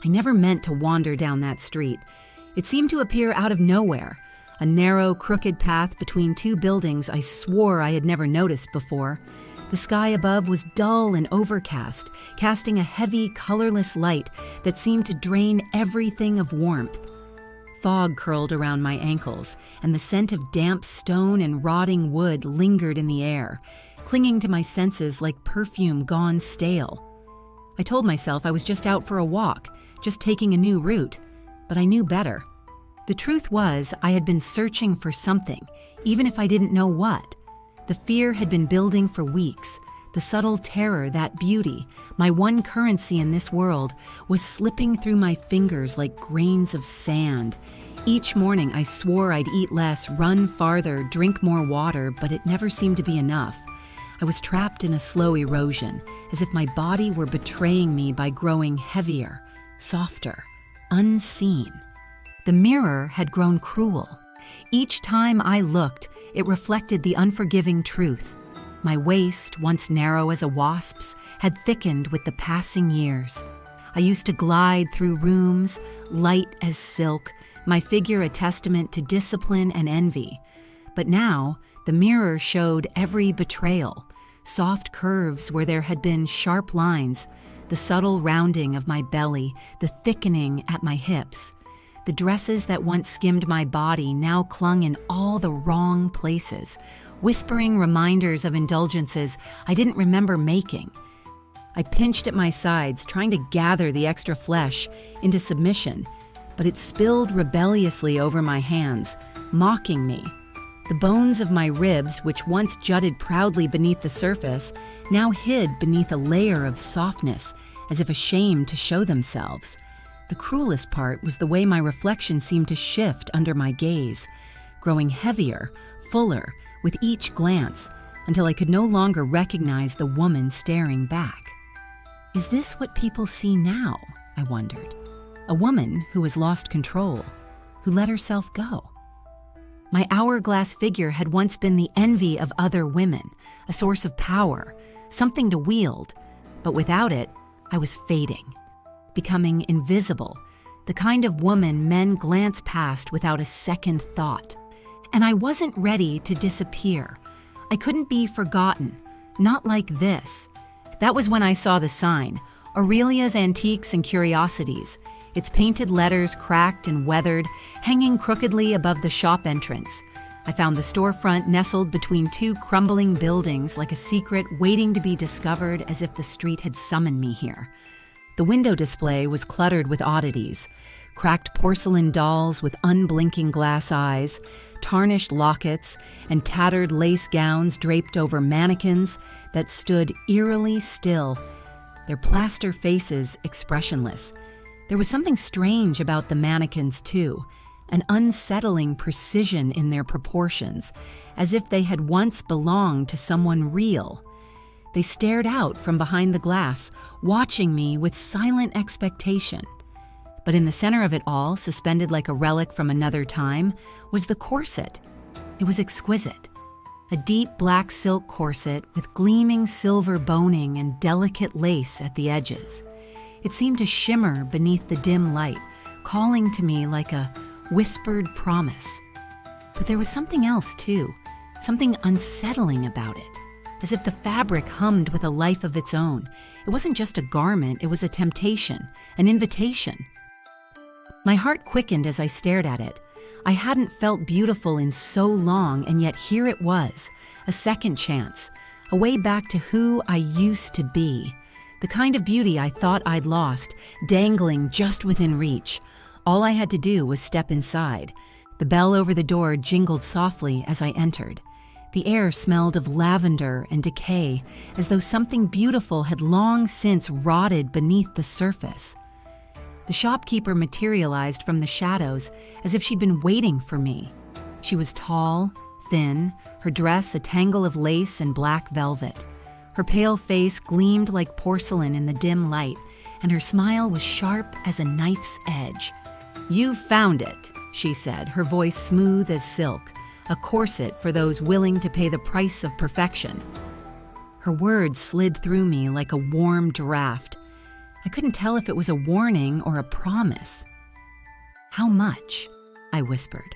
I never meant to wander down that street. It seemed to appear out of nowhere, a narrow, crooked path between two buildings I swore I had never noticed before. The sky above was dull and overcast, casting a heavy, colorless light that seemed to drain everything of warmth. Fog curled around my ankles, and the scent of damp stone and rotting wood lingered in the air, clinging to my senses like perfume gone stale. I told myself I was just out for a walk, just taking a new route, but I knew better. The truth was, I had been searching for something, even if I didn't know what. The fear had been building for weeks. The subtle terror, that beauty, my one currency in this world, was slipping through my fingers like grains of sand. Each morning I swore I'd eat less, run farther, drink more water, but it never seemed to be enough. I was trapped in a slow erosion, as if my body were betraying me by growing heavier, softer, unseen. The mirror had grown cruel. Each time I looked, it reflected the unforgiving truth. My waist, once narrow as a wasp's, had thickened with the passing years. I used to glide through rooms, light as silk, my figure a testament to discipline and envy. But now, the mirror showed every betrayal, soft curves where there had been sharp lines, the subtle rounding of my belly, the thickening at my hips. The dresses that once skimmed my body now clung in all the wrong places, whispering reminders of indulgences I didn't remember making. I pinched at my sides, trying to gather the extra flesh into submission, but it spilled rebelliously over my hands, mocking me. The bones of my ribs, which once jutted proudly beneath the surface, now hid beneath a layer of softness, as if ashamed to show themselves. The cruelest part was the way my reflection seemed to shift under my gaze, growing heavier, fuller, with each glance, until I could no longer recognize the woman staring back. Is this what people see now? I wondered. A woman who has lost control, who let herself go. My hourglass figure had once been the envy of other women, a source of power, something to wield, but without it, I was fading, becoming invisible, the kind of woman men glance past without a second thought. And I wasn't ready to disappear. I couldn't be forgotten, not like this. That was when I saw the sign, Aurelia's Antiques and Curiosities, its painted letters cracked and weathered, hanging crookedly above the shop entrance. I found the storefront nestled between two crumbling buildings like a secret waiting to be discovered, as if the street had summoned me here. The window display was cluttered with oddities, cracked porcelain dolls with unblinking glass eyes, tarnished lockets, and tattered lace gowns draped over mannequins that stood eerily still, their plaster faces expressionless. There was something strange about the mannequins, too, an unsettling precision in their proportions, as if they had once belonged to someone real. They stared out from behind the glass, watching me with silent expectation. But in the center of it all, suspended like a relic from another time, was the corset. It was exquisite. A deep black silk corset with gleaming silver boning and delicate lace at the edges. It seemed to shimmer beneath the dim light, calling to me like a whispered promise. But there was something else, too, something unsettling about it, as if the fabric hummed with a life of its own. It wasn't just a garment, it was a temptation, an invitation. My heart quickened as I stared at it. I hadn't felt beautiful in so long, and yet here it was, a second chance, a way back to who I used to be. The kind of beauty I thought I'd lost, dangling just within reach. All I had to do was step inside. The bell over the door jingled softly as I entered. The air smelled of lavender and decay, as though something beautiful had long since rotted beneath the surface. The shopkeeper materialized from the shadows as if she'd been waiting for me. She was tall, thin, her dress a tangle of lace and black velvet. Her pale face gleamed like porcelain in the dim light, and her smile was sharp as a knife's edge. "You've found it," she said, her voice smooth as silk, a corset for those willing to pay the price of perfection. Her words slid through me like a warm draft. I couldn't tell if it was a warning or a promise. "How much?" I whispered,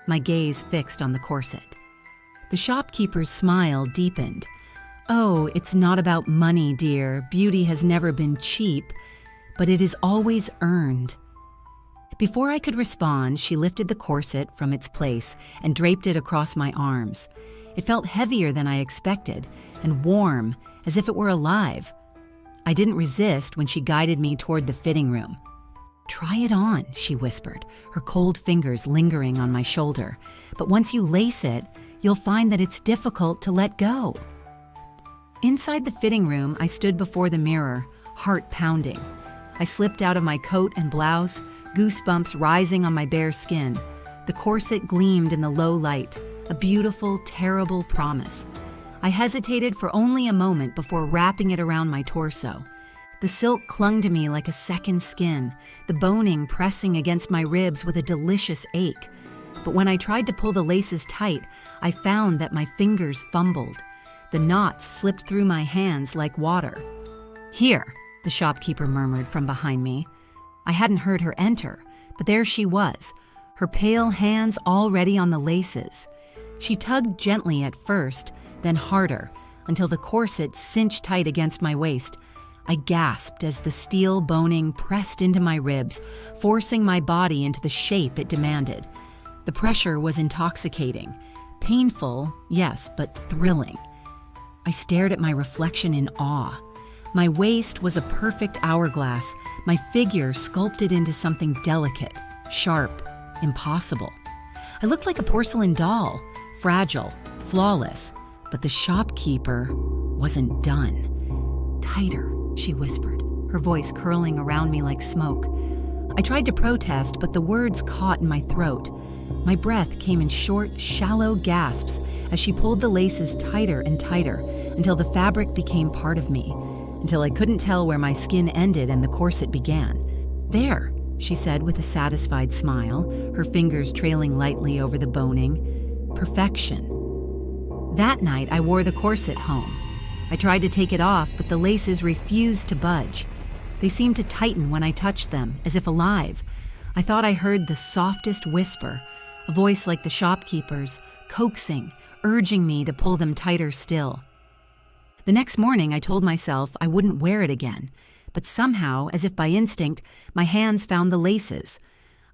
my gaze fixed on the corset. The shopkeeper's smile deepened. "Oh, it's not about money, dear. Beauty has never been cheap, but it is always earned." Before I could respond, she lifted the corset from its place and draped it across my arms. It felt heavier than I expected and warm, as if it were alive. I didn't resist when she guided me toward the fitting room. "Try it on," she whispered, her cold fingers lingering on my shoulder. "But once you lace it, you'll find that it's difficult to let go." Inside the fitting room, I stood before the mirror, heart pounding. I slipped out of my coat and blouse, goosebumps rising on my bare skin. The corset gleamed in the low light, a beautiful, terrible promise. I hesitated for only a moment before wrapping it around my torso. The silk clung to me like a second skin, the boning pressing against my ribs with a delicious ache. But when I tried to pull the laces tight, I found that my fingers fumbled. The knots slipped through my hands like water. "Here," the shopkeeper murmured from behind me. I hadn't heard her enter, but there she was, her pale hands already on the laces. She tugged gently at first, then harder, until the corset cinched tight against my waist. I gasped as the steel boning pressed into my ribs, forcing my body into the shape it demanded. The pressure was intoxicating. Painful, yes, but thrilling. I stared at my reflection in awe. My waist was a perfect hourglass, my figure sculpted into something delicate, sharp, impossible. I looked like a porcelain doll, fragile, flawless, but the shopkeeper wasn't done. "Tighter," she whispered, her voice curling around me like smoke. I tried to protest, but the words caught in my throat. My breath came in short, shallow gasps as she pulled the laces tighter and tighter until the fabric became part of me, until I couldn't tell where my skin ended and the corset began. "There," she said with a satisfied smile, her fingers trailing lightly over the boning. "Perfection." That night, I wore the corset home. I tried to take it off, but the laces refused to budge. They seemed to tighten when I touched them, as if alive. I thought I heard the softest whisper, a voice like the shopkeeper's, coaxing, urging me to pull them tighter still. The next morning, I told myself I wouldn't wear it again, but somehow, as if by instinct, my hands found the laces.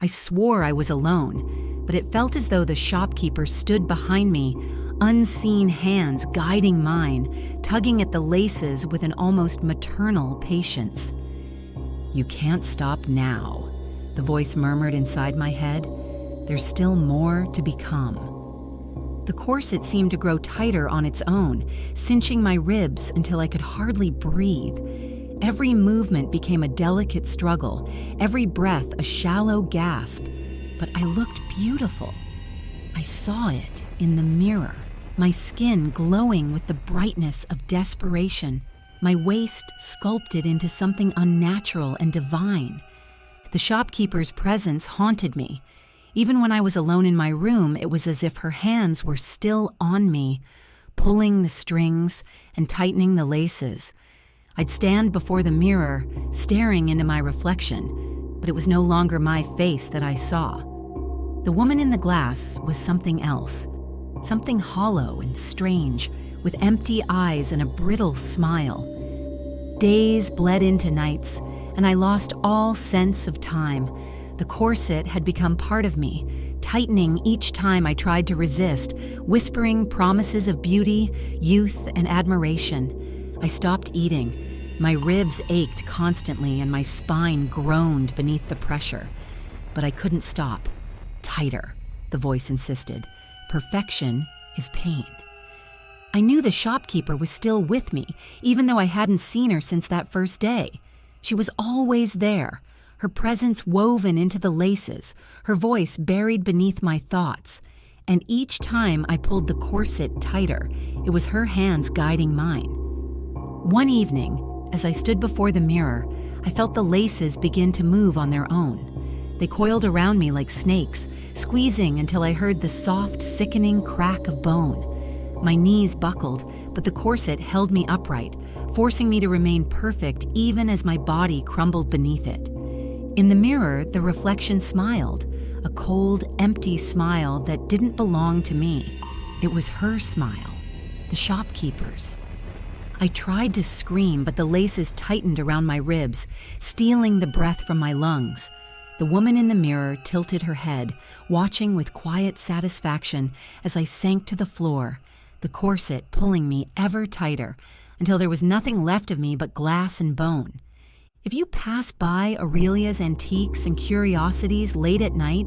I swore I was alone, but it felt as though the shopkeeper stood behind me, unseen hands guiding mine, tugging at the laces with an almost maternal patience. "You can't stop now," the voice murmured inside my head. "There's still more to become." The corset seemed to grow tighter on its own, cinching my ribs until I could hardly breathe. Every movement became a delicate struggle, every breath a shallow gasp. But I looked beautiful. I saw it in the mirror, my skin glowing with the brightness of desperation, my waist sculpted into something unnatural and divine. The shopkeeper's presence haunted me. Even when I was alone in my room, it was as if her hands were still on me, pulling the strings and tightening the laces. I'd stand before the mirror, staring into my reflection, but it was no longer my face that I saw. The woman in the glass was something else, something hollow and strange, with empty eyes and a brittle smile. Days bled into nights, and I lost all sense of time. The corset had become part of me, tightening each time I tried to resist, whispering promises of beauty, youth, and admiration. I stopped eating. My ribs ached constantly and my spine groaned beneath the pressure. But I couldn't stop. "Tighter," the voice insisted. "Perfection is pain." I knew the shopkeeper was still with me, even though I hadn't seen her since that first day. She was always there, her presence woven into the laces, her voice buried beneath my thoughts. And each time I pulled the corset tighter, it was her hands guiding mine. One evening, as I stood before the mirror, I felt the laces begin to move on their own. They coiled around me like snakes, squeezing until I heard the soft, sickening crack of bone. My knees buckled, but the corset held me upright, forcing me to remain perfect even as my body crumbled beneath it. In the mirror, the reflection smiled, a cold, empty smile that didn't belong to me. It was her smile, the shopkeeper's. I tried to scream, but the laces tightened around my ribs, stealing the breath from my lungs. The woman in the mirror tilted her head, watching with quiet satisfaction as I sank to the floor, the corset pulling me ever tighter until there was nothing left of me but glass and bone. If you pass by Aurelia's Antiques and Curiosities late at night,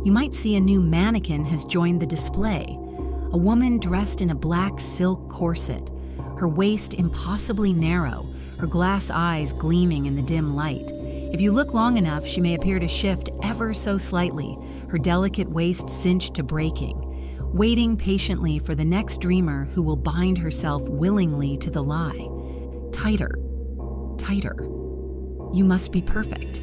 you might see a new mannequin has joined the display. A woman dressed in a black silk corset, her waist impossibly narrow, her glass eyes gleaming in the dim light. If you look long enough, she may appear to shift ever so slightly, her delicate waist cinched to breaking, waiting patiently for the next dreamer who will bind herself willingly to the lie. Tighter, tighter. You must be perfect.